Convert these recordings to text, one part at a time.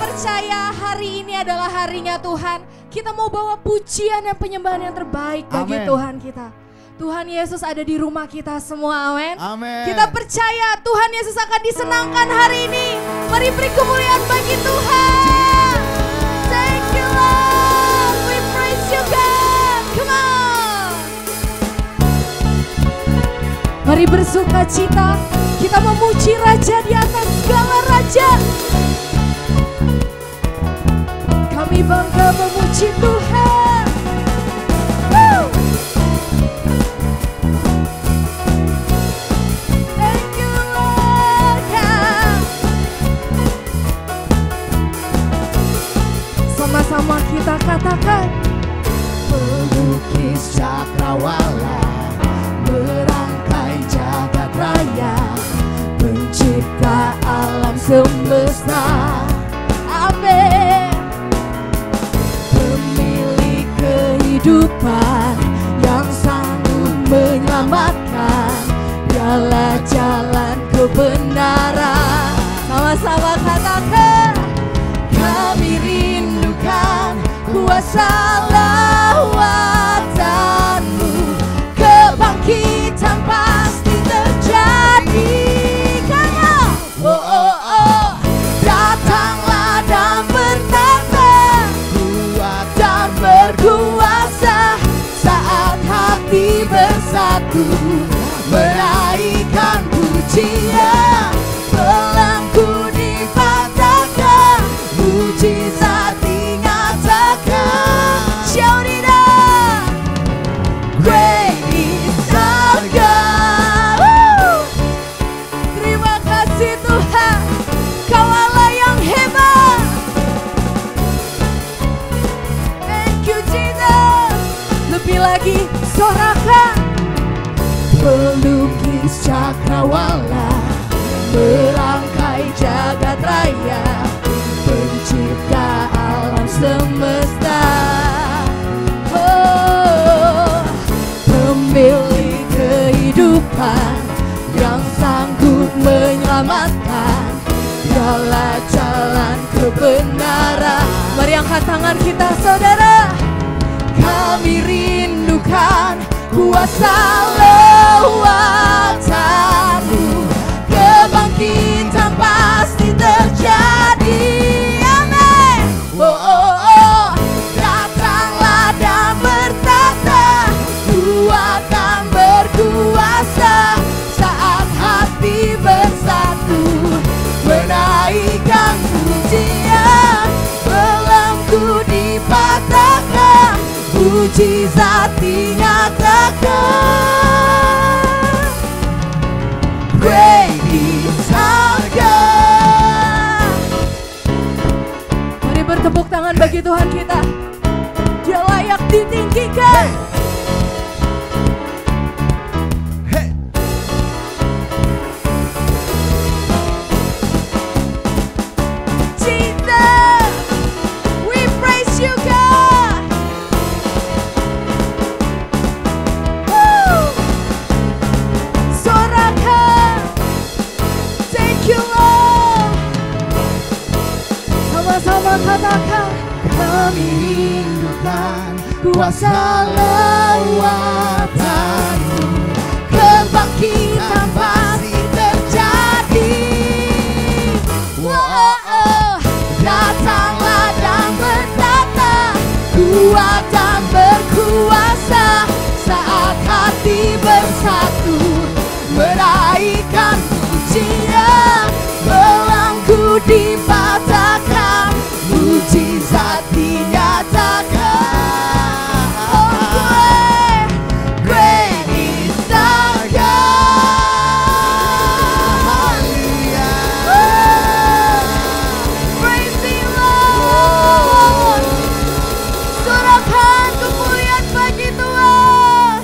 percaya hari ini adalah harinya Tuhan. Kita mau bawa pujian dan penyembahan yang terbaik bagi Amen. Tuhan kita. Tuhan Yesus ada di rumah kita semua, amin. Amin. Kita percaya Tuhan Yesus akan disenangkan hari ini. Mari beri kemuliaan bagi Tuhan. Thank you Lord, we praise you God. Come on. Mari bersuka cita, kita memuji Raja di atas segala Raja. Kami bangga memuji Tuhan. Woo! Thank you Lord. Sama-sama kita katakan, pelukis cakrawala, merangkai jagat raya, pencipta alam semesta. amin. Pemilik kehidupan yang sanggup menyelamatkan, dialah jalan kebenaran. Sama-sama katakan, Kami rindukan kuasa lawatan-Mu, kebangkitan pasti terjadi. Karena datanglah dan bertata, kuat dan berkuasa, saat hati bersatu menaikkan pujian. Belenggu dipatahkan, mujizat dinyatakan. Shout it out, great is our God. Woo! terima kasih Tuhan, Kau Allah yang hebat. Thank you Jesus. Lebih lagi sorakan, Pelukis cakrawala, merangkai jagat raya, pencipta alam semesta. Oh, pemilik kehidupan yang sanggup menyelamatkan, dialah jalan kebenaran. mari angkat tangan kita saudara. Kami rindukan kuasa lawatan-Mu, kebangkitan pasti terjadi. Amin. Datanglah dan bertata, kuat dan berkuasa, saat hati bersatu menaikkan pujian. Belenggu dipatahkan, mujizat dinyatakan. Great is our God. Mari bertepuk tangan bagi Tuhan kita. Dia layak ditinggikan. Jesus, we praise you God. Woo! Sorakan. Thank you Lord. Sama-sama katakan, Kami rindukan kuasa lawatan-Mu, kebangkitan pasti terjadi. Datanglah dan bertata, kuat dan berkuasa, saat hati bersatu menaikkan pujian. Belenggu dipatahkan, mujizat dinyatakan. Great is our God. praise the Lord. Sorakan kemuliaan bagi Tuhan.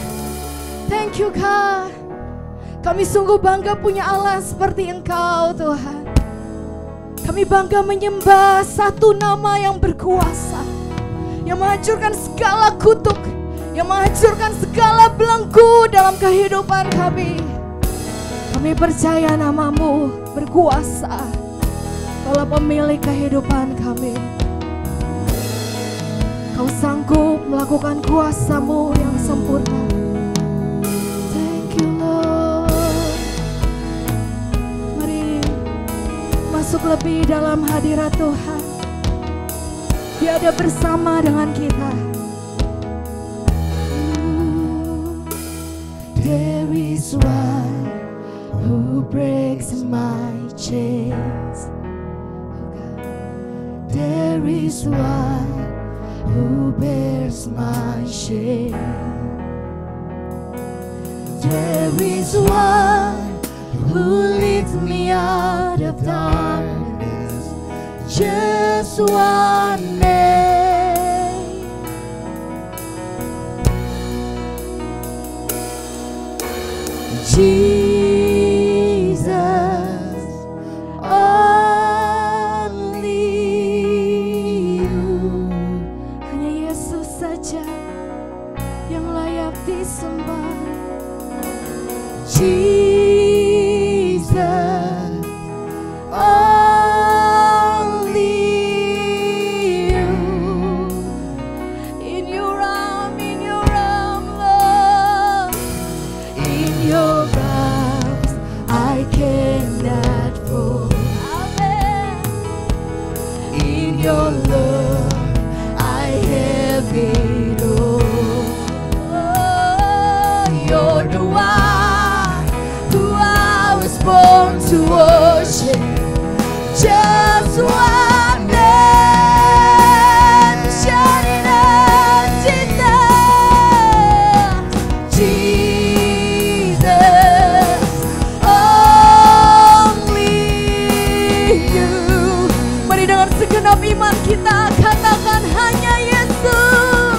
Thank you God. Kami sungguh bangga punya Allah seperti Engkau Tuhan. Kami bangga menyembah satu nama yang berkuasa, yang menghancurkan segala kutuk, yang menghancurkan segala belenggu dalam kehidupan kami. Kami percaya namamu berkuasa. Kaulah pemilik kehidupan kami. Kau sanggup melakukan kuasa-Mu yang sempurna. Thank you Lord. Mari masuk lebih dalam hadirat Tuhan. Dia ada bersama dengan kita. There is one who breaks my chains. There is one who bears my shame. There is one who leads me out of darkness. Just one name. Jesus, only you. Hanya Yesus saja yang layak disembah. Jesus, only you. In your arm, Lord. In your arms I cannot fall. Amen. In your love I have it all. Oh, You're the one who I was born to worship. Just one name, shining out, Jesus, only you. mari dengan segenap iman kita katakan hanya Yesus.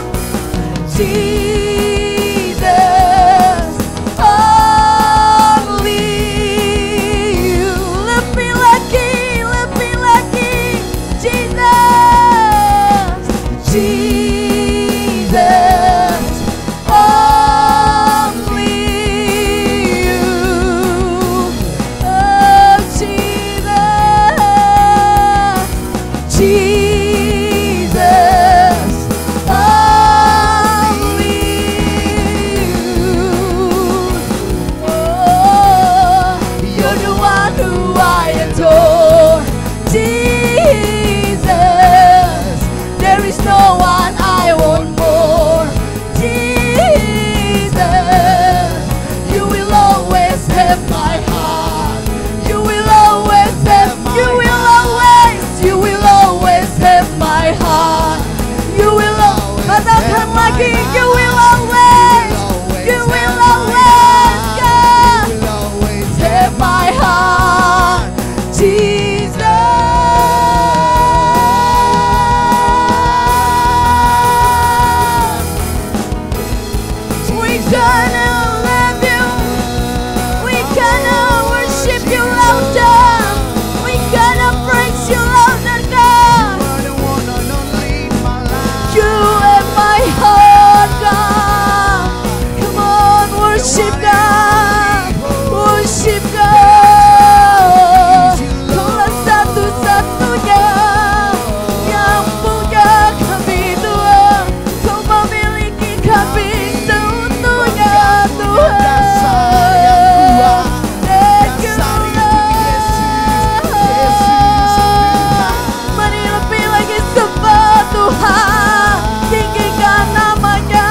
Jesus, only you. Lebih lagi, Jesus. Jesus, only you. Oh, Jesus. Jesus, only you. Oh, You're the one who I adore. Jesus, there is no one I want more. Jesus, you will always have my heart. You will always have, you will always have my heart. You will always katakan lagi, you will always, God. have my heart. Jesus, We gonna love you. We gonna worship you louder. We gonna praise you louder, God. You have my heart, God. Come on, worship God. Worship God. Kaulah satu-satunya yang punya kami Tuhan. Kau memiliki kami seutuhnya Tuhan. Thank you, Lord. Mari lebih lagi sembah Tuhan. Tinggikan namanya.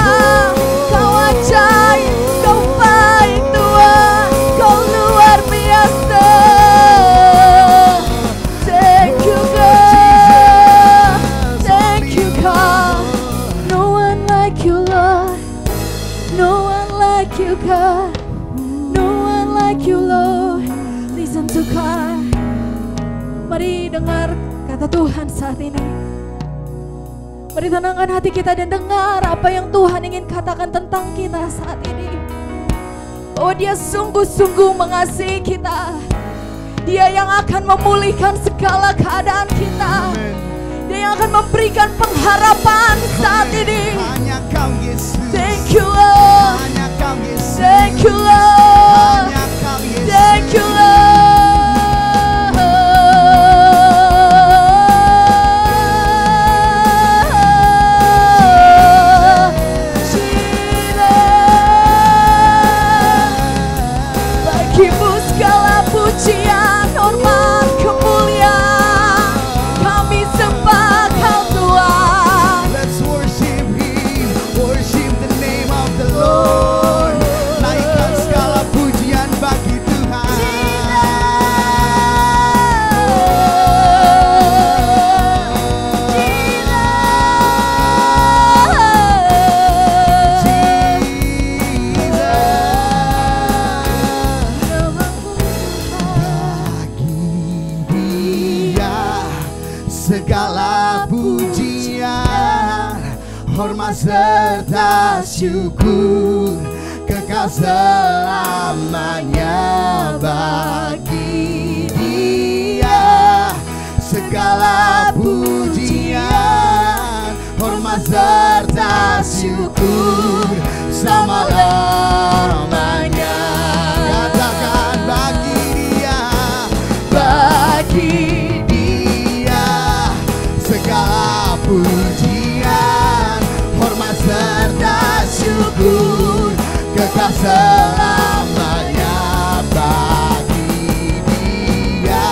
Kau ajaib, kau baik Tuhan. Kau luar biasa. Thank you God. Thank you God. No one like you Lord. No one like you God. No one like you Lord. Listen to God. Mari dengar kata Tuhan saat ini. Mari tenangkan hati kita dan dengar apa yang Tuhan ingin katakan tentang kita saat ini. Bahwa Dia sungguh-sungguh mengasihi kita. Dia yang akan memulihkan segala keadaan kita. Dia yang akan memberikan pengharapan saat ini. Hanya Kau Yesus. Thank you Lord. Hanya Kau Yesus. Thank you Lord. Hanya Kau Yesus. Thank you Lord. segala pujian, hormat serta syukur, kekal selamanya bagi Dia. Segala pujian, hormat serta syukur, selama-lamanya. Katakan bagi Dia, bagi Dia. Segala pujian, hormat serta syukur, kekal selamanya bagi Dia.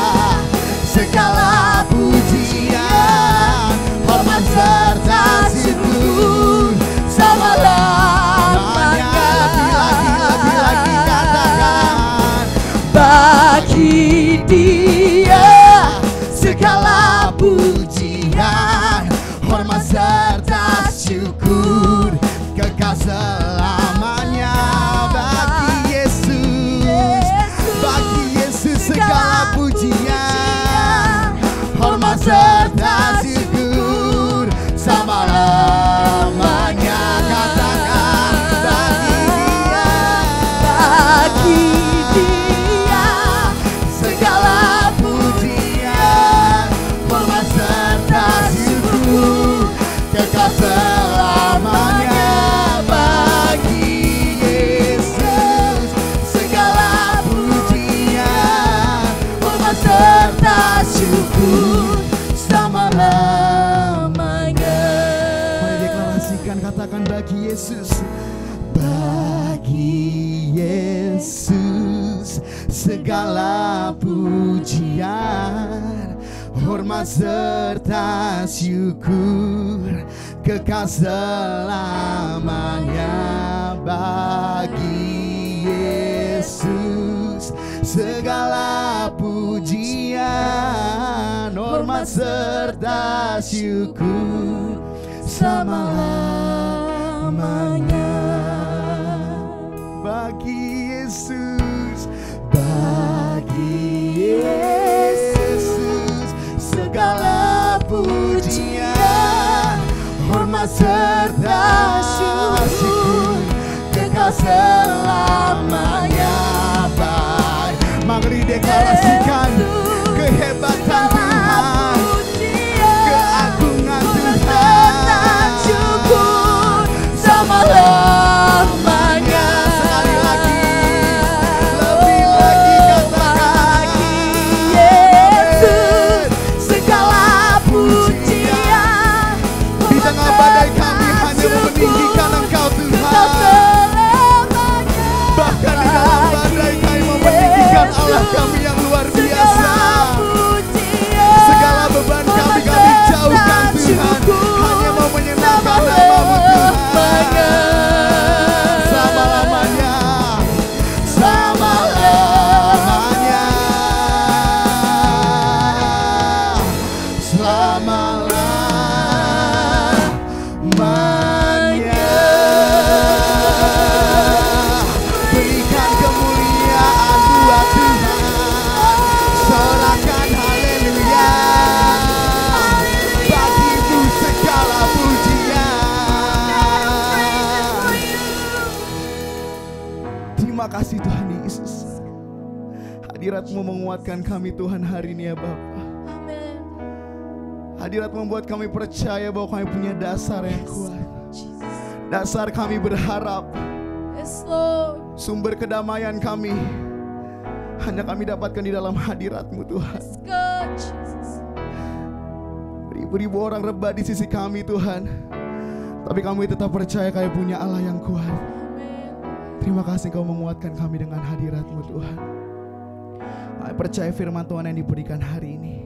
Segala pujian, hormat serta syukur, selama-lamanya. Lebih lagi katakan bagi Dia. Segala pujian, hormat serta syukur, kekal selamanya bagi Yesus. Bagi Yesus segala pujian, hormat serta syukur, selama-lamanya. Katakan bagi Dia, bagi Dia. Segala pujian, hormat serta syukur, kekal selamanya bagi Yesus. Segala pujian, hormat serta syukur, selama-lamanya. Mari deklarasikan, katakan bagi Yesus. Bagi Yesus segala pujian, hormat serta syukur, kekal selamanya bagi Yesus. Segala pujian, hormat serta syukur, selama-lamanya bagi Yesus. Bagi Yesus segala pujian, hormat serta syukur, kekal selamanya baik. Mari deklarasikan kehebatan Tuhan, keagungan Tuhan, syukur selama-lamanya. Sekali lagi, lebih lagi katakan Yesus segala pujian. Di tengah badai kami hanya meninggikan Engkau Tuhan. Bahkan di dalam badai kami meninggikan Allah kami yang luar biasa. Segala beban kami jauhkan Tuhan, hanya mau menyenangkan nama-Mu Tuhan. Selama-lamanya, selama-lamanya, selama-lamanya. Berikan kemuliaan buat Tuhan, sorakan haleluya. Bagi-Mu segala pujian. Terima kasih Tuhan Yesus. Hadirat-Mu menguatkan kami Tuhan hari ini ya Bapa. Hadirat membuat kami percaya bahwa kami punya dasar yang kuat. Dasar kami berharap. Sumber kedamaian kami hanya kami dapatkan di dalam hadirat-Mu Tuhan. Ribu-ribu orang rebah di sisi kami Tuhan, tapi kami tetap percaya kami punya Allah yang kuat. Terima kasih Kau menguatkan kami dengan hadirat-Mu Tuhan. Kami percaya firman Tuhan yang diberikan hari ini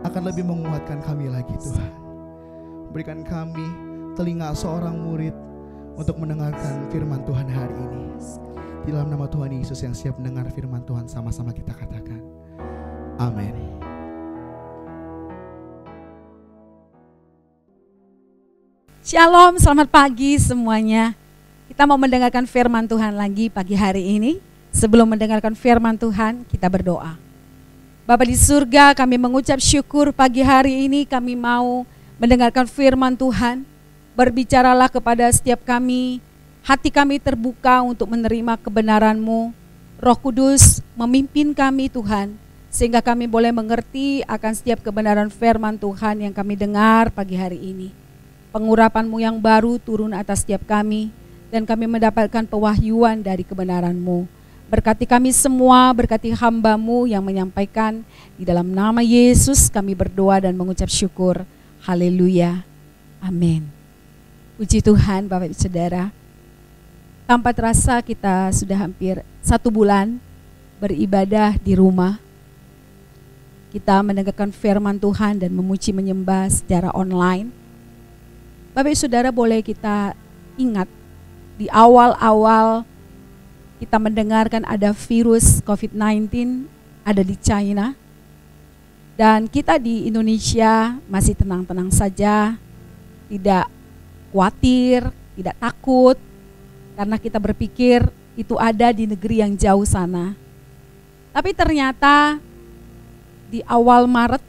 akan lebih menguatkan kami lagi Tuhan. Berikan kami telinga seorang murid untuk mendengarkan firman Tuhan hari ini. Di dalam nama Tuhan Yesus yang siap mendengar firman Tuhan, sama-sama kita katakan amin. Shalom, selamat pagi semuanya. Kita mau mendengarkan firman Tuhan lagi pagi hari ini. Sebelum mendengarkan firman Tuhan, kita berdoa. Bapa di surga, kami mengucap syukur pagi hari ini kami mau mendengarkan firman Tuhan. Berbicaralah kepada setiap kami, hati kami terbuka untuk menerima kebenaran-Mu. Roh Kudus memimpin kami Tuhan, sehingga kami boleh mengerti akan setiap kebenaran firman Tuhan yang kami dengar pagi hari ini. Pengurapan-Mu yang baru turun atas setiap kami, dan kami mendapatkan pewahyuan dari kebenaran-Mu. Berkati kami semua, berkati hamba-Mu yang menyampaikan. Di dalam nama Yesus kami berdoa dan mengucap syukur. Haleluya. Amin. Puji Tuhan Bapak Ibu Saudara. Tanpa terasa kita sudah hampir 1 bulan beribadah di rumah. Kita mendengarkan firman Tuhan dan memuji menyembah secara online. Bapak Ibu Saudara, boleh kita ingat di awal-awal kita mendengarkan ada virus COVID-19 ada di China, dan kita di Indonesia masih tenang-tenang saja, tidak khawatir, tidak takut, karena kita berpikir itu ada di negeri yang jauh sana. Tapi ternyata di awal Maret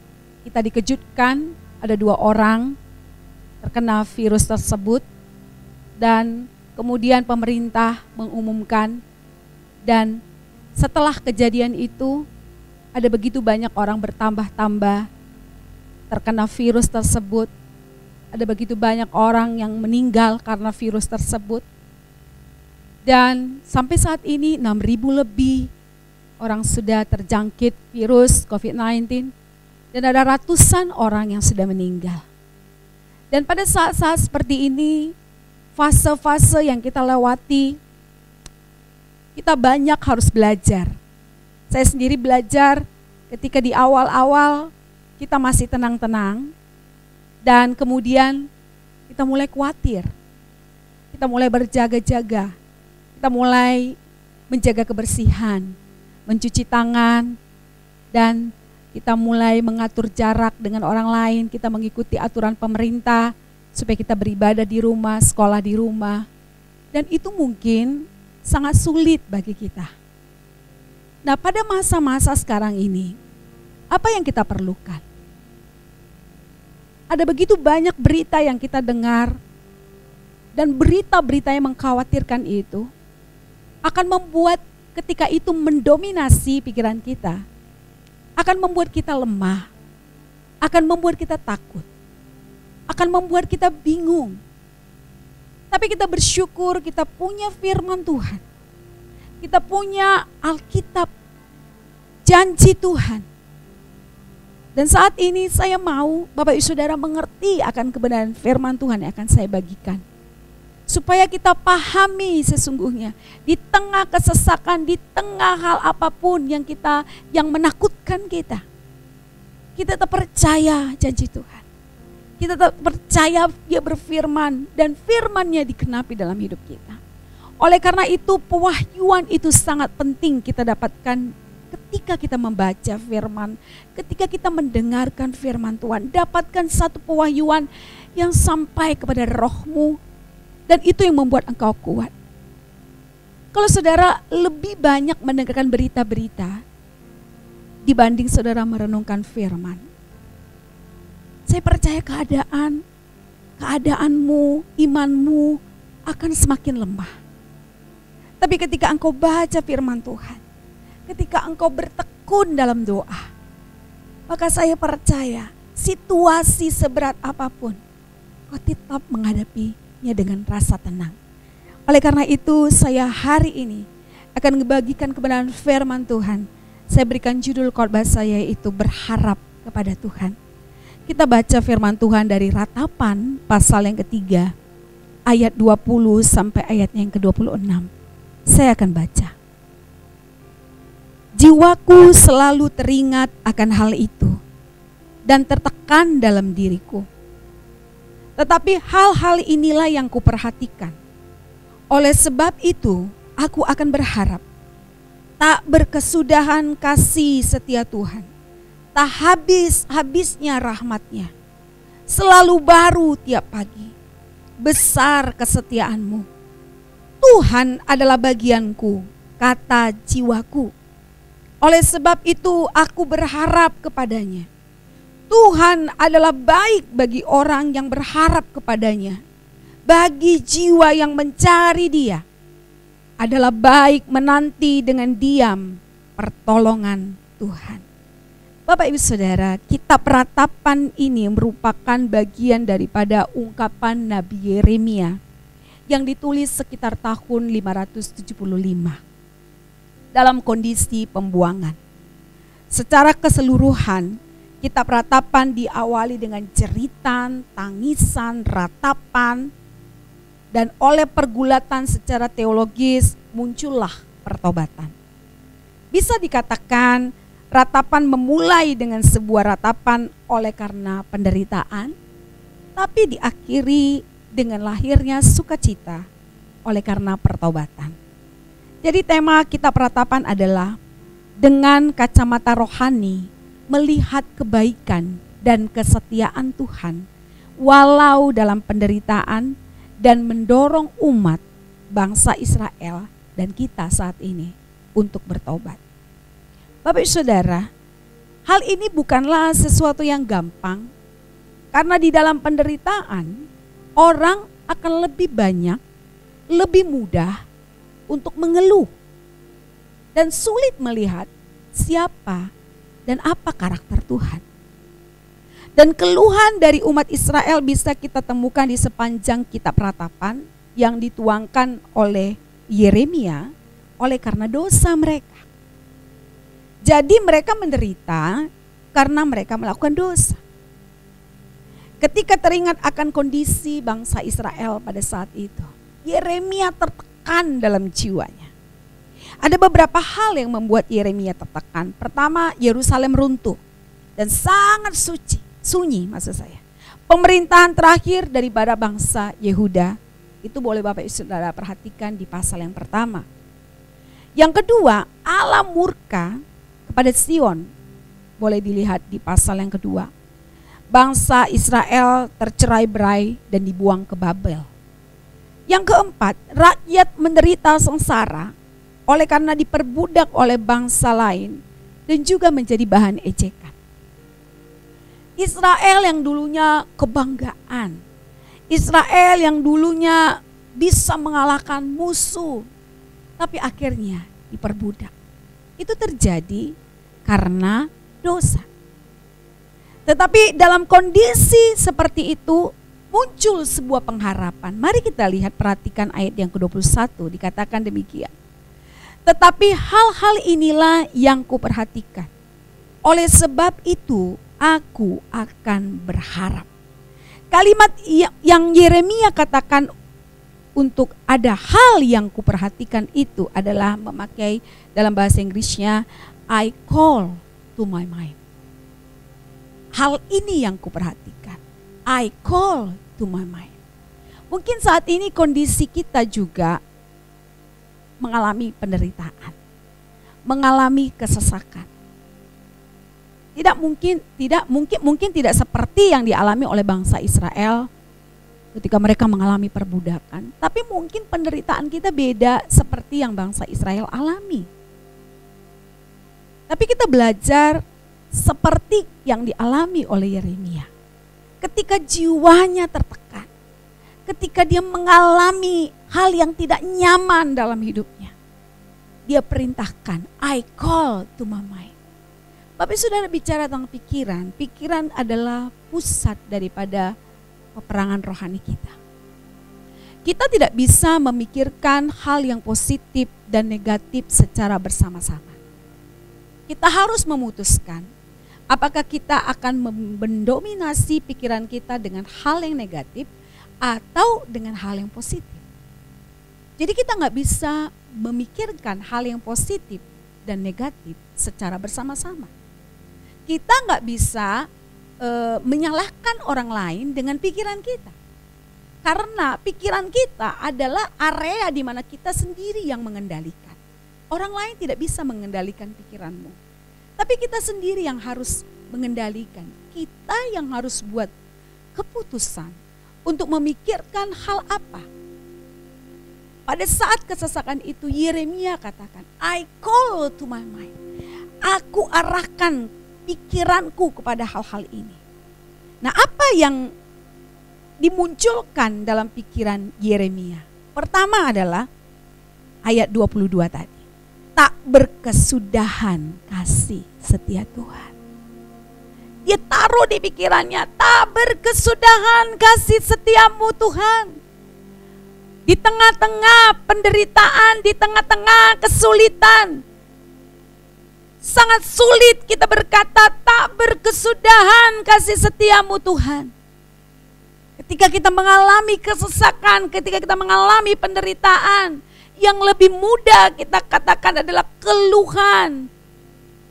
kita dikejutkan ada 2 orang terkena virus tersebut, dan kemudian pemerintah mengumumkan. Dan setelah kejadian itu, ada begitu banyak orang bertambah-tambah terkena virus tersebut. Ada begitu banyak orang yang meninggal karena virus tersebut. Dan sampai saat ini 6.000 lebih orang sudah terjangkit virus COVID-19. Dan ada ratusan orang yang sudah meninggal. Dan pada saat-saat seperti ini, fase-fase yang kita lewati, kita banyak harus belajar. Saya sendiri belajar ketika di awal-awal kita masih tenang-tenang, dan kemudian kita mulai khawatir. Kita mulai berjaga-jaga. Kita mulai menjaga kebersihan, mencuci tangan, dan kita mulai mengatur jarak dengan orang lain. Kita mengikuti aturan pemerintah supaya kita beribadah di rumah, sekolah di rumah. Dan itu mungkin sangat sulit bagi kita. Nah, pada masa-masa sekarang ini, apa yang kita perlukan? Ada begitu banyak berita yang kita dengar, dan berita-berita yang mengkhawatirkan itu akan membuat ketika itu mendominasi pikiran kita, akan membuat kita lemah, akan membuat kita takut, akan membuat kita bingung. Tapi kita bersyukur kita punya firman Tuhan. Kita punya Alkitab, janji Tuhan. Dan saat ini saya mau Bapak Ibu Saudara mengerti akan kebenaran firman Tuhan yang akan saya bagikan. Supaya kita pahami sesungguhnya di tengah kesesakan, di tengah hal apapun yang menakutkan kita. Kita tetap percaya janji Tuhan. Kita tetap percaya Dia berfirman dan firman-Nya dikenapi dalam hidup kita. Oleh karena itu pewahyuan itu sangat penting kita dapatkan ketika kita membaca firman, ketika kita mendengarkan firman Tuhan. Dapatkan satu pewahyuan yang sampai kepada rohmu, dan itu yang membuat engkau kuat. Kalau saudara lebih banyak mendengarkan berita-berita dibanding saudara merenungkan firman, saya percaya keadaanmu, imanmu akan semakin lemah. Tapi ketika engkau baca firman Tuhan, ketika engkau bertekun dalam doa, maka saya percaya situasi seberat apapun, kau tetap menghadapinya dengan rasa tenang. Oleh karena itu saya hari ini akan membagikan kebenaran firman Tuhan. Saya berikan judul khotbah saya itu berharap kepada Tuhan. Kita baca firman Tuhan dari Ratapan pasal yang ketiga, ayat 20 sampai ayatnya yang ke-26. Saya akan baca. Jiwaku selalu teringat akan hal itu dan tertekan dalam diriku. Tetapi hal-hal inilah yang kuperhatikan. Oleh sebab itu, aku akan berharap. Tak berkesudahan kasih setia Tuhan, tak habis-habisnya rahmat-Nya. Selalu baru tiap pagi, besar kesetiaan-Mu. Tuhan adalah bagianku, kata jiwaku. Oleh sebab itu aku berharap kepadanya. Tuhan adalah baik bagi orang yang berharap kepadanya. Bagi jiwa yang mencari Dia adalah baik menanti dengan diam pertolongan Tuhan. Bapak Ibu Saudara, kitab Ratapan ini merupakan bagian daripada ungkapan Nabi Yeremia yang ditulis sekitar tahun 575 dalam kondisi pembuangan. Secara keseluruhan, kitab Ratapan diawali dengan jeritan, tangisan, ratapan, dan oleh pergulatan secara teologis muncullah pertobatan. Bisa dikatakan Ratapan memulai dengan sebuah ratapan oleh karena penderitaan, tapi diakhiri dengan lahirnya sukacita oleh karena pertobatan. Jadi tema kitab Ratapan adalah dengan kacamata rohani melihat kebaikan dan kesetiaan Tuhan walau dalam penderitaan, dan mendorong umat bangsa Israel dan kita saat ini untuk bertobat. Bapak Ibu Saudara, hal ini bukanlah sesuatu yang gampang, karena di dalam penderitaan orang akan lebih banyak, lebih mudah untuk mengeluh dan sulit melihat siapa dan apa karakter Tuhan. Dan keluhan dari umat Israel bisa kita temukan di sepanjang kitab Ratapan yang dituangkan oleh Yeremia oleh karena dosa mereka. Jadi mereka menderita karena mereka melakukan dosa. Ketika teringat akan kondisi bangsa Israel pada saat itu, Yeremia tertekan dalam jiwanya. Ada beberapa hal yang membuat Yeremia tertekan. Pertama, Yerusalem runtuh dan sangat sunyi maksud saya. Pemerintahan terakhir daripada bangsa Yehuda, itu boleh Bapak Ibu Saudara perhatikan di pasal yang pertama. Yang kedua, Allah murka kepada Sion, boleh dilihat di pasal yang kedua. Bangsa Israel tercerai-berai dan dibuang ke Babel. Yang keempat, rakyat menderita sengsara oleh karena diperbudak oleh bangsa lain dan juga menjadi bahan ejekan. Israel yang dulunya kebanggaan, Israel yang dulunya bisa mengalahkan musuh, tapi akhirnya diperbudak. Itu terjadi karena dosa. Tetapi dalam kondisi seperti itu muncul sebuah pengharapan. Mari kita lihat, perhatikan ayat yang ke-21, dikatakan demikian. Tetapi hal-hal inilah yang kuperhatikan. Oleh sebab itu aku akan berharap. Kalimat yang Yeremia katakan untuk ada hal yang kuperhatikan itu adalah memakai dalam bahasa Inggrisnya I call to my mind. Hal ini yang kuperhatikan. I call to my mind. Mungkin saat ini kondisi kita juga mengalami penderitaan, mengalami kesesakan. Mungkin tidak seperti yang dialami oleh bangsa Israel ketika mereka mengalami perbudakan, tapi mungkin penderitaan kita beda seperti yang bangsa Israel alami. Tapi kita belajar seperti yang dialami oleh Yeremia. Ketika jiwanya tertekan, ketika dia mengalami hal yang tidak nyaman dalam hidupnya, dia perintahkan, I call to my mind. Bapak Saudara bicara tentang pikiran, pikiran adalah pusat daripada peperangan rohani kita. Kita tidak bisa memikirkan hal yang positif dan negatif secara bersama-sama. Kita harus memutuskan apakah kita akan mendominasi pikiran kita dengan hal yang negatif atau dengan hal yang positif. Jadi kita nggak bisa memikirkan hal yang positif dan negatif secara bersama-sama. Kita nggak bisa menyalahkan orang lain dengan pikiran kita. Karena pikiran kita adalah area di mana kita sendiri yang mengendalikan. Orang lain tidak bisa mengendalikan pikiranmu. Tapi kita sendiri yang harus mengendalikan. Kita yang harus buat keputusan untuk memikirkan hal apa. Pada saat kesesakan itu Yeremia katakan, I call to my mind. aku arahkan pikiranku kepada hal-hal ini. Nah, apa yang dimunculkan dalam pikiran Yeremia? Pertama adalah ayat 22 tadi. Tak berkesudahan kasih setia Tuhan. Dia taruh di pikirannya, tak berkesudahan kasih setiamu Tuhan. Di tengah-tengah penderitaan, di tengah-tengah kesulitan, sangat sulit kita berkata tak berkesudahan kasih setiamu Tuhan. Ketika kita mengalami kesesakan, ketika kita mengalami penderitaan, yang lebih mudah kita katakan adalah keluhan.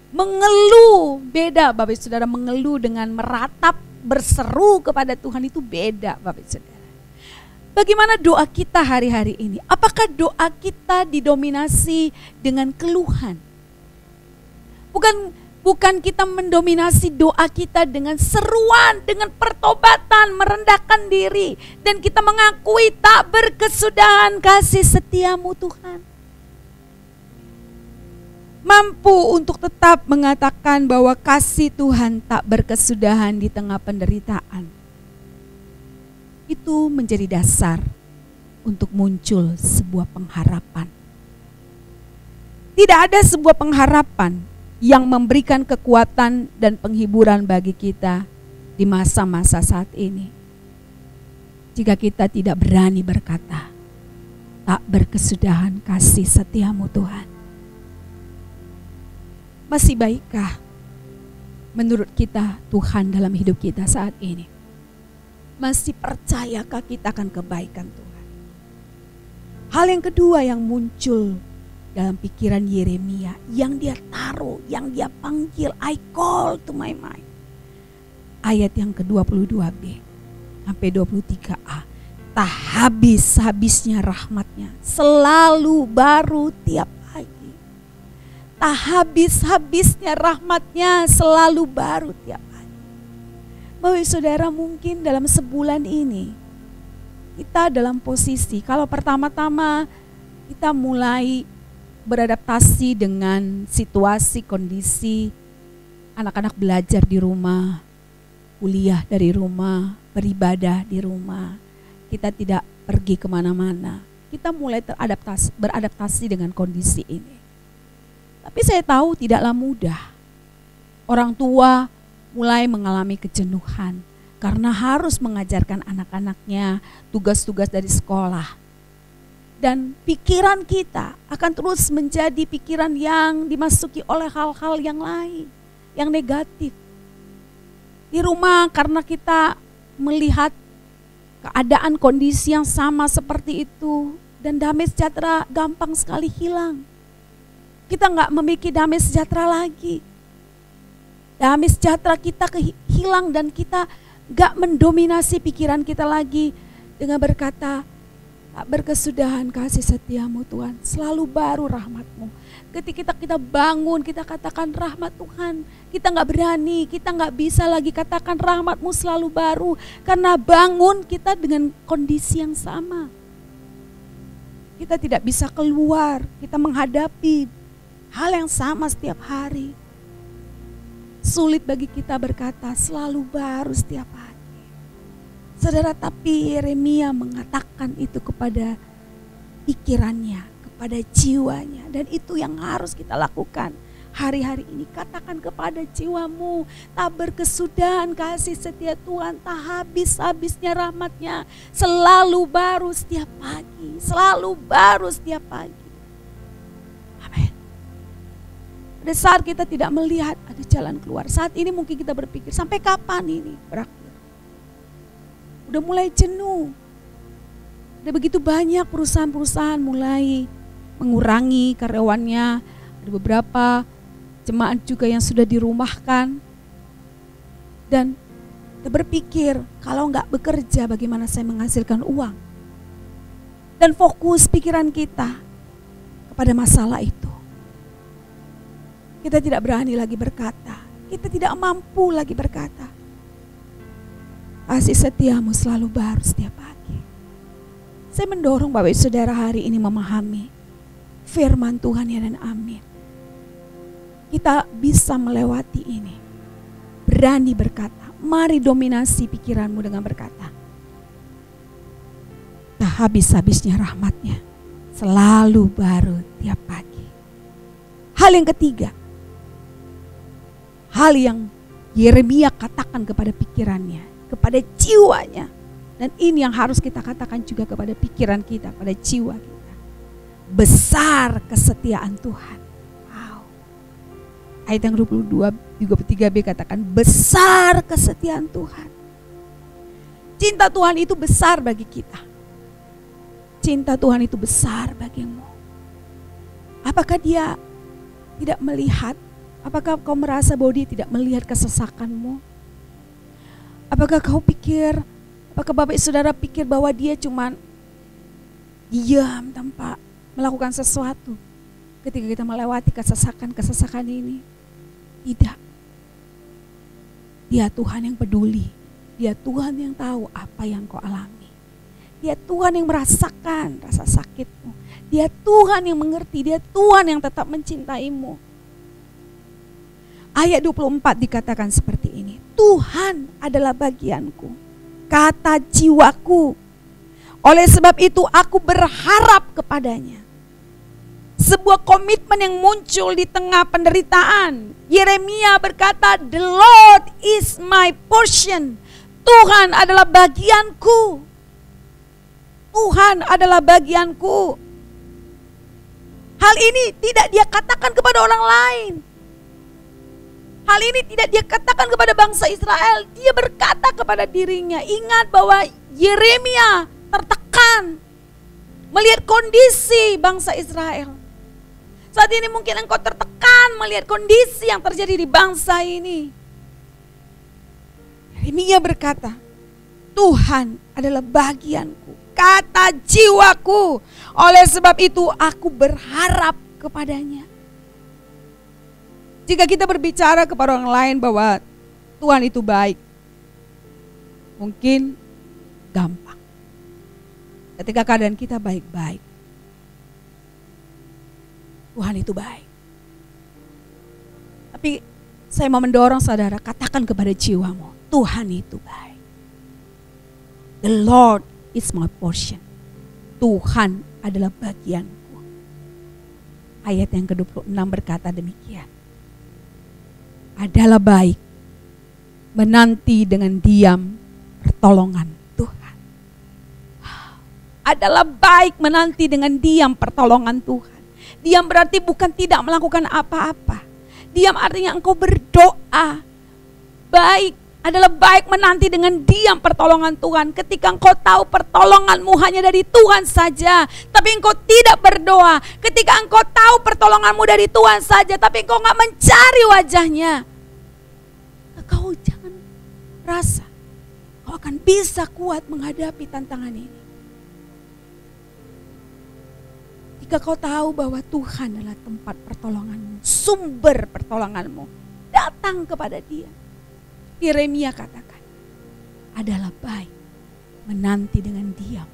Mengeluh, beda Bapak Ibu Saudara, mengeluh dengan meratap, berseru kepada Tuhan itu beda Bapak Ibu Saudara. Bagaimana doa kita hari-hari ini? Apakah doa kita didominasi dengan keluhan? Bukan kita mendominasi doa kita dengan seruan, dengan pertobatan, merendahkan diri. Dan kita mengakui tak berkesudahan kasih setiamu Tuhan. Mampu untuk tetap mengatakan bahwa kasih Tuhan tak berkesudahan di tengah penderitaan. Itu menjadi dasar untuk muncul sebuah pengharapan. Tidak ada sebuah pengharapan yang memberikan kekuatan dan penghiburan bagi kita di masa-masa saat ini, jika kita tidak berani berkata, tak berkesudahan kasih setiamu Tuhan. Masih baikkah menurut kita Tuhan dalam hidup kita saat ini? Masih percayakah kita akan kebaikan Tuhan? Hal yang kedua yang muncul dalam pikiran Yeremia, yang dia taruh, yang dia panggil, I call to my mind. Ayat yang ke-22b sampai 23a. Tak habis-habisnya rahmatnya, selalu baru tiap pagi. Tak habis-habisnya rahmatnya, selalu baru tiap pagi. Bapak Saudara, mungkin dalam sebulan ini kita dalam posisi, kalau pertama-tama kita mulai beradaptasi dengan situasi, kondisi, anak-anak belajar di rumah, kuliah dari rumah, beribadah di rumah, kita tidak pergi kemana-mana, kita mulai beradaptasi dengan kondisi ini. Tapi saya tahu tidaklah mudah. Orang tua mulai mengalami kejenuhan karena harus mengajarkan anak-anaknya tugas-tugas dari sekolah. Dan pikiran kita akan terus menjadi pikiran yang dimasuki oleh hal-hal yang lain, yang negatif. Di rumah karena kita melihat keadaan kondisi yang sama seperti itu, dan damai sejahtera gampang sekali hilang. Kita nggak memiliki damai sejahtera lagi. Damai sejahtera kita hilang dan kita nggak mendominasi pikiran kita lagi dengan berkata, tak berkesudahan kasih setiamu Tuhan, selalu baru rahmatmu. Ketika kita bangun, kita katakan rahmat Tuhan. Kita nggak berani, kita nggak bisa lagi katakan rahmatmu selalu baru. Karena bangun kita dengan kondisi yang sama. Kita tidak bisa keluar, kita menghadapi hal yang sama setiap hari. Sulit bagi kita berkata selalu baru setiap hari. Saudara, tapi Yeremia mengatakan itu kepada pikirannya, kepada jiwanya. Dan itu yang harus kita lakukan hari-hari ini. Katakan kepada jiwamu, tak berkesudahan kasih setia Tuhan, tak habis-habisnya rahmatnya, selalu baru setiap pagi, selalu baru setiap pagi. Amin. Pada saat kita tidak melihat ada jalan keluar, saat ini mungkin kita berpikir sampai kapan ini berakhir. Udah mulai jenuh. Ada begitu banyak perusahaan-perusahaan mulai mengurangi karyawannya. Ada beberapa jemaat juga yang sudah dirumahkan. Dan kita berpikir, kalau nggak bekerja bagaimana saya menghasilkan uang? Dan fokus pikiran kita kepada masalah itu. Kita tidak berani lagi berkata, kita tidak mampu lagi berkata, kasih setiamu selalu baru setiap pagi. Saya mendorong Bapak Ibu Saudara hari ini memahami firman Tuhan ya dan amin. kita bisa melewati ini. Berani berkata, mari dominasi pikiranmu dengan berkata, tak habis-habisnya rahmatnya, selalu baru tiap pagi. Hal yang ketiga, hal yang Yeremia katakan kepada pikirannya, kepada jiwanya. Dan ini yang harus kita katakan juga kepada pikiran kita, pada jiwa kita. Besar kesetiaan Tuhan. Wow. Ayat yang 23b katakan, besar kesetiaan Tuhan. Cinta Tuhan itu besar bagi kita. Cinta Tuhan itu besar bagimu. Apakah dia tidak melihat? Apakah kau merasa bahwa dia tidak melihat kesesakanmu? Apakah kau pikir, apakah Bapak Saudara pikir bahwa dia cuma diam tanpa melakukan sesuatu ketika kita melewati kesesakan ini? Tidak. Dia Tuhan yang peduli. Dia Tuhan yang tahu apa yang kau alami. Dia Tuhan yang merasakan rasa sakitmu. Dia Tuhan yang mengerti. Dia Tuhan yang tetap mencintaimu. Ayat 24 dikatakan seperti ini. Tuhan adalah bagianku, kata jiwaku. Oleh sebab itu aku berharap kepadanya. Sebuah komitmen yang muncul di tengah penderitaan. Yeremia berkata, the Lord is my portion. Tuhan adalah bagianku. Tuhan adalah bagianku. Hal ini tidak dia katakan kepada orang lain. Hal ini tidak dia katakan kepada bangsa Israel. Dia berkata kepada dirinya. Ingat bahwa Yeremia tertekan melihat kondisi bangsa Israel. Saat ini mungkin engkau tertekan melihat kondisi yang terjadi di bangsa ini. Yeremia berkata, Tuhan adalah bagianku, kata jiwaku. Oleh sebab itu aku berharap kepadanya. Jika kita berbicara kepada orang lain bahwa Tuhan itu baik, mungkin gampang. Ketika keadaan kita baik-baik, Tuhan itu baik. Tapi saya mau mendorong saudara, katakan kepada jiwamu, Tuhan itu baik. The Lord is my portion. Tuhan adalah bagianku. Ayat yang ke-26 berkata demikian. Adalah baik menanti dengan diam pertolongan Tuhan. Adalah baik menanti dengan diam pertolongan Tuhan. Diam berarti bukan tidak melakukan apa-apa. Diam artinya engkau berdoa. Baik adalah baik menanti dengan diam pertolongan Tuhan. Ketika engkau tahu pertolonganmu hanya dari Tuhan saja, tapi engkau tidak berdoa. Ketika engkau tahu pertolonganmu dari Tuhan saja, tapi engkau gak mencari wajahnya, kau jangan rasa kau akan bisa kuat menghadapi tantangan ini. Jika kau tahu bahwa Tuhan adalah tempat pertolonganmu, sumber pertolonganmu, datang kepada Dia. Yeremia katakan, adalah baik menanti dengan diam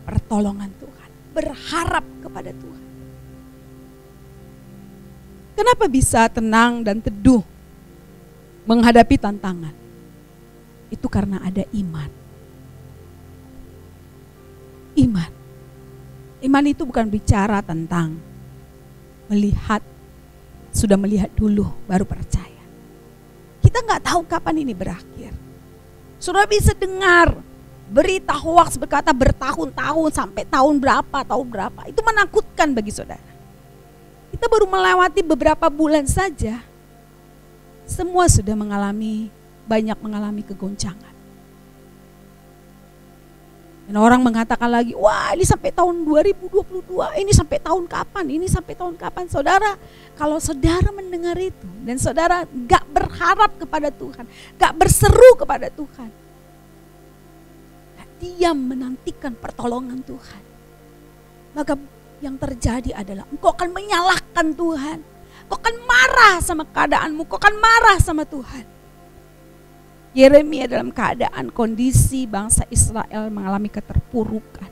pertolongan Tuhan, berharap kepada Tuhan. Kenapa bisa tenang dan teduh menghadapi tantangan? Itu karena ada iman. Iman. Iman itu bukan bicara tentang melihat, sudah melihat dulu baru percaya. Kita nggak tahu kapan ini berakhir. Sudah bisa dengar berita hoaks berkata bertahun-tahun sampai tahun berapa. Itu menakutkan bagi saudara. Kita baru melewati beberapa bulan saja, semua sudah banyak mengalami kegoncangan. Dan orang mengatakan lagi, wah ini sampai tahun 2022, ini sampai tahun kapan, ini sampai tahun kapan. Saudara, kalau saudara mendengar itu dan saudara gak berharap kepada Tuhan, gak berseru kepada Tuhan, gak diam menantikan pertolongan Tuhan, maka yang terjadi adalah engkau akan menyalahkan Tuhan. Kau akan marah sama keadaanmu, kau akan marah sama Tuhan. Yeremia dalam keadaan kondisi bangsa Israel mengalami keterpurukan.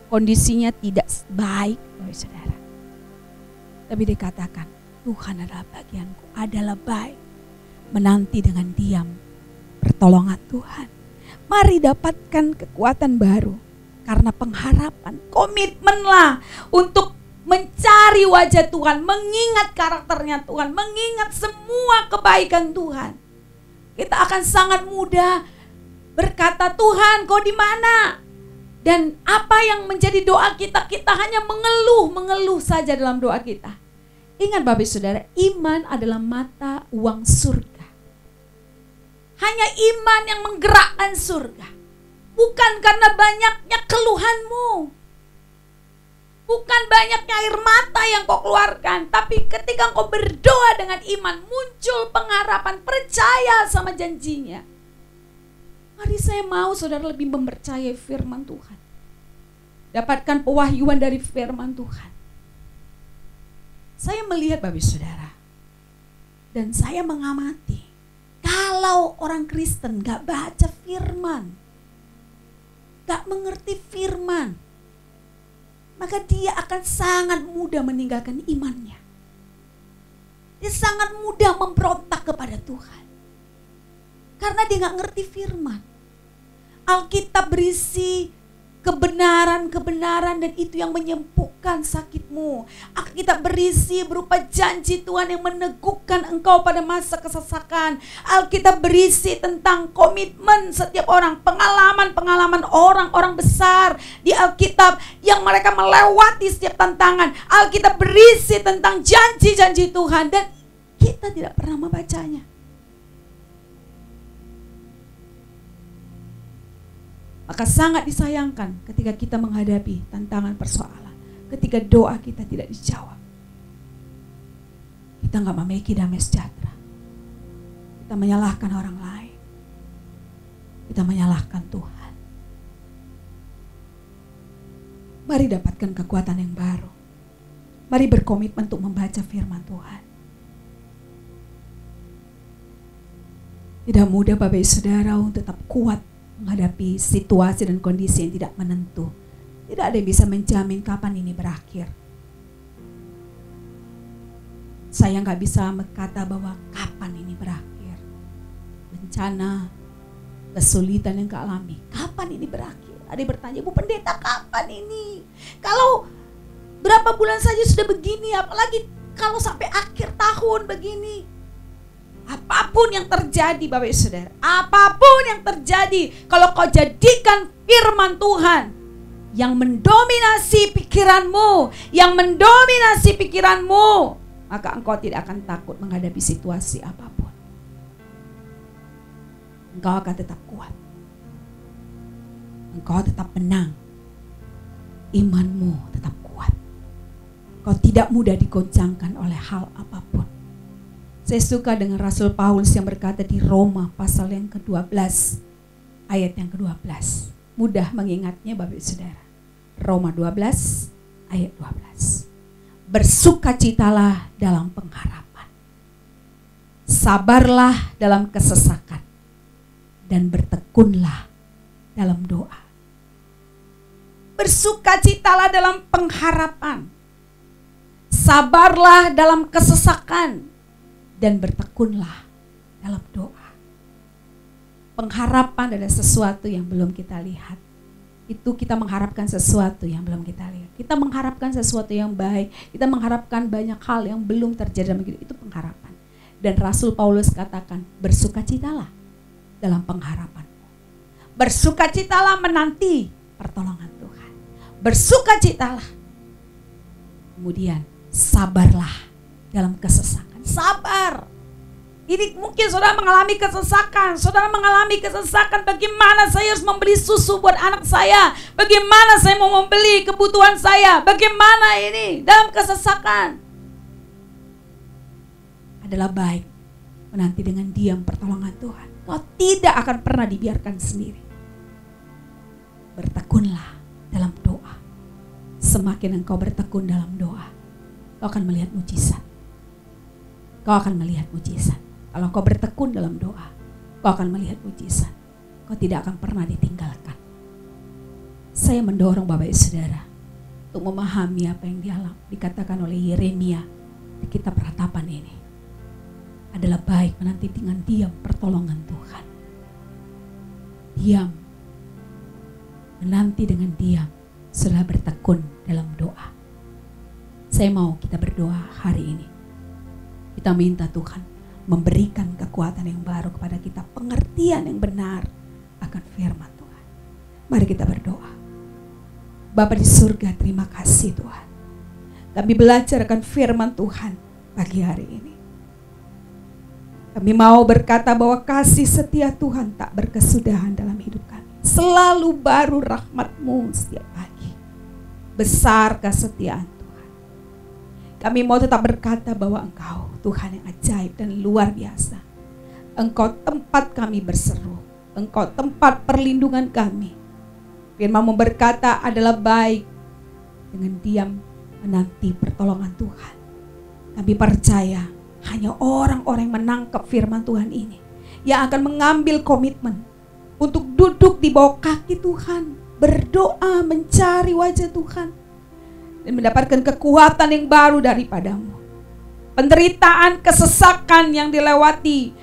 Kondisinya tidak baik, saudara. Tapi dikatakan, Tuhan adalah bagianku, adalah baik. Menanti dengan diam pertolongan Tuhan. Mari dapatkan kekuatan baru karena pengharapan. Komitmenlah untuk mencari wajah Tuhan, mengingat karakternya Tuhan, mengingat semua kebaikan Tuhan. Kita akan sangat mudah berkata, Tuhan kau di mana? Dan apa yang menjadi doa kita? Kita hanya mengeluh saja dalam doa kita. Ingat Bapak Saudara, iman adalah mata uang surga. Hanya iman yang menggerakkan surga. Bukan karena banyaknya keluhanmu. Bukan banyaknya air mata yang kau keluarkan. Tapi ketika kau berdoa dengan iman, muncul pengharapan, percaya sama janjinya. Mari saya mau saudara lebih mempercayai firman Tuhan. Dapatkan pewahyuan dari firman Tuhan. Saya melihat Bapak Saudara, dan saya mengamati, kalau orang Kristen gak baca firman, gak mengerti firman, maka dia akan sangat mudah meninggalkan imannya. Dia sangat mudah memberontak kepada Tuhan, karena dia gak ngerti firman. Alkitab berisi kebenaran-kebenaran dan itu yang menyembuhkan sakitmu. Alkitab berisi berupa janji Tuhan yang meneguhkan engkau pada masa kesesakan. Alkitab berisi tentang komitmen setiap orang, pengalaman-pengalaman orang-orang besar di Alkitab yang mereka melewati setiap tantangan. Alkitab berisi tentang janji-janji Tuhan dan kita tidak pernah membacanya. Maka sangat disayangkan ketika kita menghadapi tantangan persoalan. Ketika doa kita tidak dijawab. Kita gak memiliki damai sejahtera. Kita menyalahkan orang lain. Kita menyalahkan Tuhan. Mari dapatkan kekuatan yang baru. Mari berkomitmen untuk membaca firman Tuhan. Tidak mudah Bapak Saudara untuk tetap kuat menghadapi situasi dan kondisi yang tidak menentu. Tidak ada yang bisa menjamin kapan ini berakhir. Saya gak bisa berkata bahwa kapan ini berakhir. Bencana, kesulitan yang kau alami, kapan ini berakhir? Ada yang bertanya, Bu Pendeta kapan ini? Kalau berapa bulan saja sudah begini, apalagi kalau sampai akhir tahun begini. Apapun yang terjadi Bapak Saudara, apapun yang terjadi, kalau kau jadikan firman Tuhan yang mendominasi pikiranmu, maka engkau tidak akan takut menghadapi situasi apapun. Engkau akan tetap kuat. Engkau tetap menang. Imanmu tetap kuat. Kau tidak mudah digoncangkan oleh hal apapun. Saya suka dengan Rasul Paulus yang berkata di Roma pasal yang ke-12 ayat yang ke-12. Mudah mengingatnya Bapak Saudara. Roma 12 ayat 12. Bersukacitalah dalam pengharapan. Sabarlah dalam kesesakan. Dan bertekunlah dalam doa. Bersukacitalah dalam pengharapan. Sabarlah dalam kesesakan. Dan bertekunlah dalam doa. Pengharapan adalah sesuatu yang belum kita lihat. Itu kita mengharapkan sesuatu yang belum kita lihat. Kita mengharapkan sesuatu yang baik. Kita mengharapkan banyak hal yang belum terjadi dalam hidup. Itu pengharapan. Dan Rasul Paulus katakan, bersukacitalah dalam pengharapan. Bersukacitalah menanti pertolongan Tuhan. Bersukacitalah. Kemudian sabarlah dalam kesesakan. Sabar. Ini mungkin saudara mengalami kesesakan. Saudara mengalami kesesakan. Bagaimana saya harus membeli susu buat anak saya? Bagaimana saya mau membeli kebutuhan saya? Bagaimana ini dalam kesesakan? Adalah baik menanti dengan diam pertolongan Tuhan. Kau tidak akan pernah dibiarkan sendiri. Bertekunlah dalam doa. Semakin engkau bertekun dalam doa, kau akan melihat mujizat. Kau akan melihat mujizat. Kalau kau bertekun dalam doa, kau akan melihat mujizat. Kau tidak akan pernah ditinggalkan. Saya mendorong Bapak Saudara untuk memahami apa yang dikatakan oleh Yeremia di kitab ratapan ini adalah baik menanti dengan diam pertolongan Tuhan. Diam, menanti dengan diam, setelah bertekun dalam doa. Saya mau kita berdoa hari ini. Kita minta Tuhan memberikan kekuatan yang baru kepada kita, pengertian yang benar akan firman Tuhan. Mari kita berdoa. Bapa di surga, terima kasih Tuhan. Kami belajar akan firman Tuhan pagi hari ini. Kami mau berkata bahwa kasih setia Tuhan tak berkesudahan dalam hidup kami. Selalu baru rahmat-Mu setiap pagi. Besar kesetiaan Tuhan. Kami mau tetap berkata bahwa Engkau Tuhan yang ajaib dan luar biasa. Engkau tempat kami berseru. Engkau tempat perlindungan kami. Firman-Mu berkata adalah baik dengan diam menanti pertolongan Tuhan. Kami percaya hanya orang-orang yang menangkap firman Tuhan ini yang akan mengambil komitmen untuk duduk di bawah kaki Tuhan, berdoa, mencari wajah Tuhan, dan mendapatkan kekuatan yang baru daripada-Mu. Penderitaan, kesesakan yang dilewati,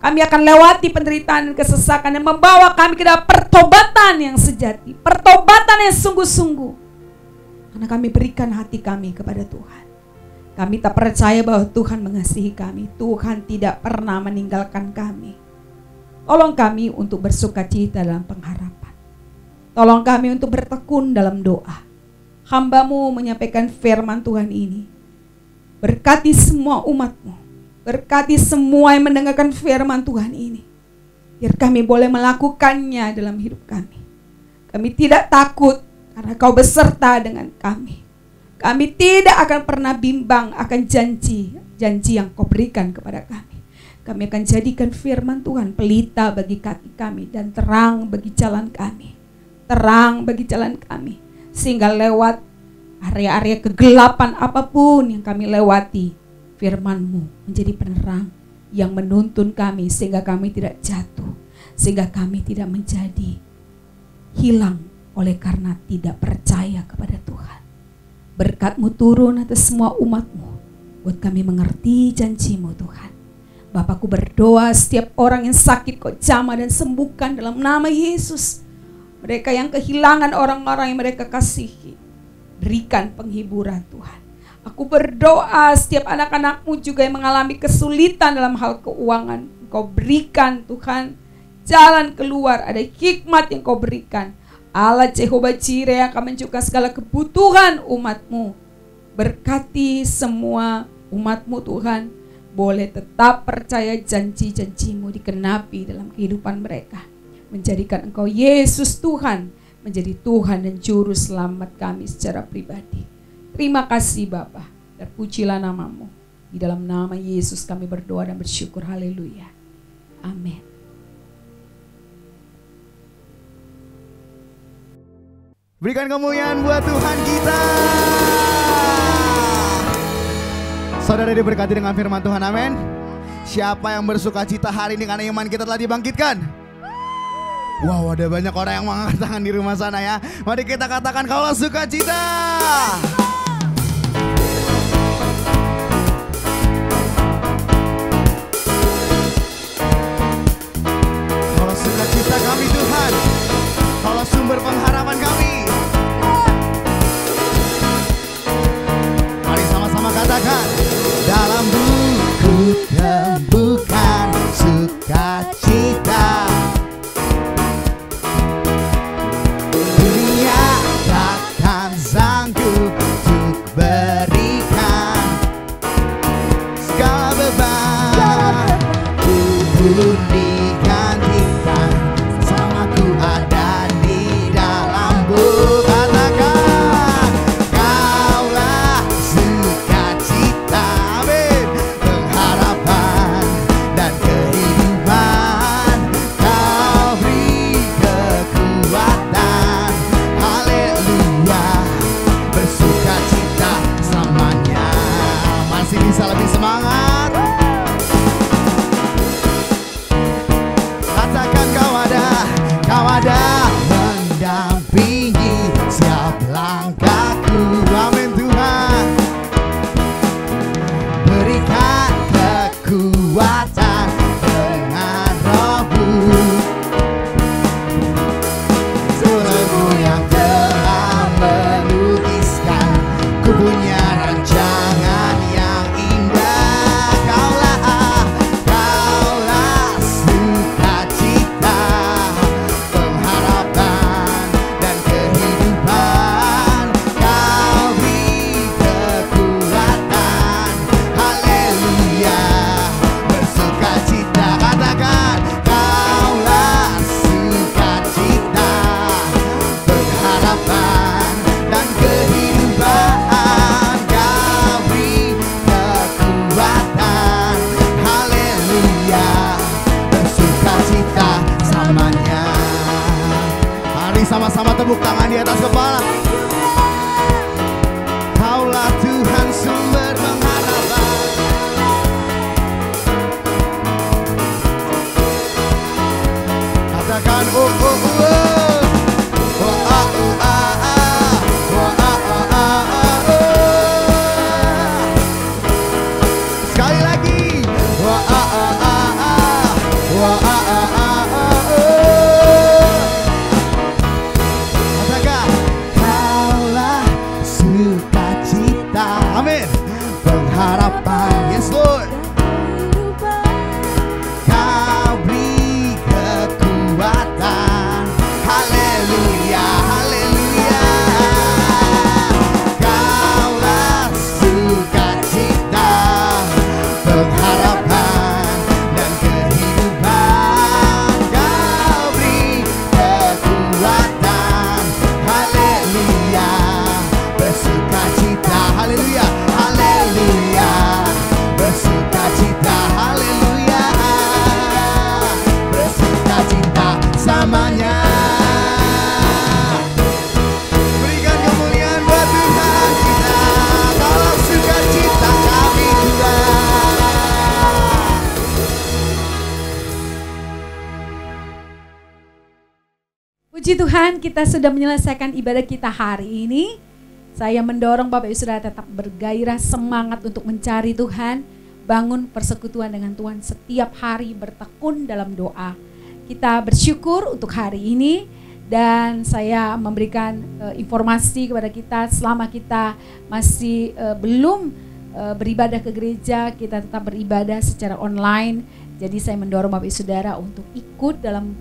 kami akan lewati penderitaan dan kesesakan yang membawa kami ke dalam pertobatan yang sejati, pertobatan yang sungguh-sungguh. Karena kami berikan hati kami kepada Tuhan. Kami tak percaya bahwa Tuhan mengasihi kami. Tuhan tidak pernah meninggalkan kami. Tolong kami untuk bersukacita dalam pengharapan. Tolong kami untuk bertekun dalam doa. Hamba-Mu menyampaikan firman Tuhan ini. Berkati semua umat-Mu. Berkati semua yang mendengarkan firman Tuhan ini. Biar kami boleh melakukannya dalam hidup kami. Kami tidak takut karena Kau beserta dengan kami. Kami tidak akan pernah bimbang akan janji yang Kau berikan kepada kami. Kami akan jadikan firman Tuhan pelita bagi kaki kami dan terang bagi jalan kami. Terang bagi jalan kami. Sehingga lewat area-area kegelapan apapun yang kami lewati, firman-Mu menjadi penerang yang menuntun kami sehingga kami tidak jatuh. Sehingga kami tidak menjadi hilang oleh karena tidak percaya kepada Tuhan. Berkat-Mu turun atas semua umat-Mu, buat kami mengerti janji-Mu Tuhan. Bapakku berdoa setiap orang yang sakit Kau jamah dan sembuhkan dalam nama Yesus. Mereka yang kehilangan orang-orang yang mereka kasihi, berikan penghiburan Tuhan. Aku berdoa setiap anak-anak-Mu juga yang mengalami kesulitan dalam hal keuangan, Kau berikan Tuhan jalan keluar, ada hikmat yang Kau berikan. Allah Jehovah Jireh akan mencukupkan segala kebutuhan umat-Mu. Berkati semua umat-Mu Tuhan, boleh tetap percaya janji-janji-Mu dikenapi dalam kehidupan mereka. Menjadikan Engkau Yesus Tuhan, menjadi Tuhan dan Juru Selamat kami secara pribadi. Terima kasih Bapa, terpujilah nama-Mu. Di dalam nama Yesus kami berdoa dan bersyukur. Haleluya. Amin. Berikan kemuliaan buat Tuhan kita. Saudara diberkati dengan firman Tuhan, amin. Siapa yang bersuka cita hari ini karena iman kita telah dibangkitkan? Wow, ada banyak orang yang mengangkat tangan di rumah sana ya. Mari kita katakan kalau suka cita. Kalau suka cita kami Tuhan, kalau sumber pengharapan kami. Mari sama-sama katakan, dalam buku temukan sukacita. Dunia takkan sanggup tepuk tangan di atas kepala. Kaulah Tuhan sumber pengharapan. Katakan oh oh oh. Oh ah oh ah ah. Oh ah ah ah ah. Sekali lagi. Oh ah ah ah ah. Oh ah ah ah ah. Katakan kaulah sukacita. Amin. Pengharapan. Yes Lord. Kau beri kekuatan. Haleluya, haleluya. Kaulah sukacita, pengharapan dan kehidupan. Kau beri kekuatan. Haleluya, bersukacita. Haleluya, haleluya, bersukacita. Haleluya, bersukacita samanya. Berikan kemuliaan buat Tuhan kita. Dalam sukacita kami Tuhan. Puji Tuhan, kita sudah menyelesaikan ibadah kita hari ini. Saya mendorong Bapak Ibu Saudara tetap bergairah, semangat untuk mencari Tuhan. Bangun persekutuan dengan Tuhan setiap hari, bertekun dalam doa. Kita bersyukur untuk hari ini. Dan saya memberikan informasi kepada kita, selama kita masih belum beribadah ke gereja, kita tetap beribadah secara online. Jadi saya mendorong Bapak Ibu Saudara untuk ikut dalam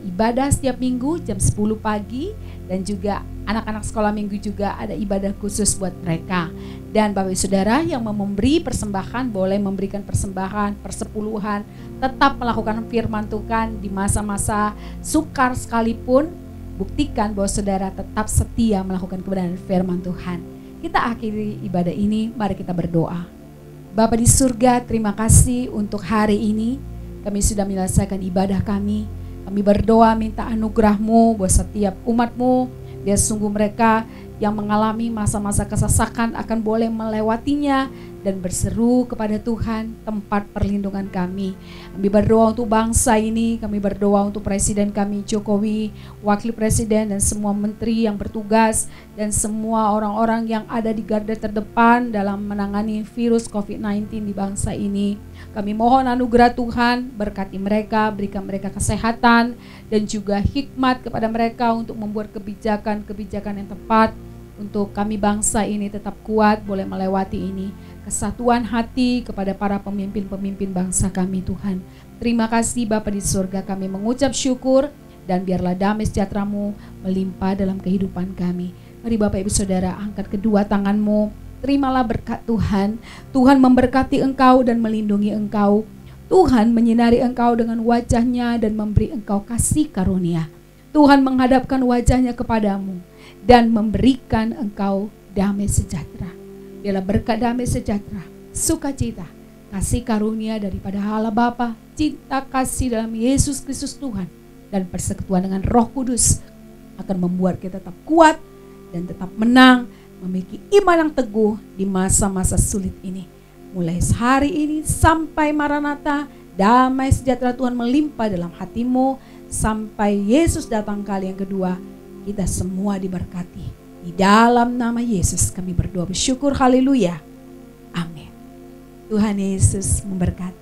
ibadah setiap minggu jam 10 pagi. Dan juga anak-anak sekolah minggu juga ada ibadah khusus buat mereka. Dan Bapak Ibu Saudara yang mau memberi persembahan boleh memberikan persembahan, persepuluhan. Tetap melakukan firman Tuhan di masa-masa sukar sekalipun. Buktikan bahwa saudara tetap setia melakukan kebenaran firman Tuhan. Kita akhiri ibadah ini, mari kita berdoa. Bapa di surga, terima kasih untuk hari ini. Kami sudah menyelesaikan ibadah kami. Kami berdoa minta anugerah-Mu buat setiap umat-Mu. Biar sungguh mereka yang mengalami masa-masa kesesakan akan boleh melewatinya dan berseru kepada Tuhan, tempat perlindungan kami. Kami berdoa untuk bangsa ini, kami berdoa untuk Presiden kami Jokowi, Wakil Presiden dan semua menteri yang bertugas dan semua orang-orang yang ada di garda terdepan dalam menangani virus COVID-19 di bangsa ini. Kami mohon anugerah Tuhan, berkati mereka, berikan mereka kesehatan dan juga hikmat kepada mereka untuk membuat kebijakan-kebijakan yang tepat untuk kami bangsa ini tetap kuat boleh melewati ini. Kesatuan hati kepada para pemimpin-pemimpin bangsa kami Tuhan. Terima kasih Bapa di surga, kami mengucap syukur dan biarlah damai sejahtera-Mu melimpah dalam kehidupan kami. Mari Bapak Ibu Saudara angkat kedua tangan-Mu, terimalah berkat Tuhan. Tuhan memberkati engkau dan melindungi engkau. Tuhan menyinari engkau dengan wajah-Nya dan memberi engkau kasih karunia. Tuhan menghadapkan wajah-Nya kepadamu dan memberikan engkau damai sejahtera. Biarlah berkat damai sejahtera, sukacita, kasih karunia daripada Allah Bapa, cinta kasih dalam Yesus Kristus Tuhan, dan persekutuan dengan Roh Kudus akan membuat kita tetap kuat dan tetap menang, memiliki iman yang teguh di masa-masa sulit ini. Mulai hari ini sampai Maranatha, damai sejahtera Tuhan melimpah dalam hatimu, sampai Yesus datang kali yang kedua. Kita semua diberkati. Di dalam nama Yesus kami berdoa bersyukur, haleluya, amin. Tuhan Yesus memberkati.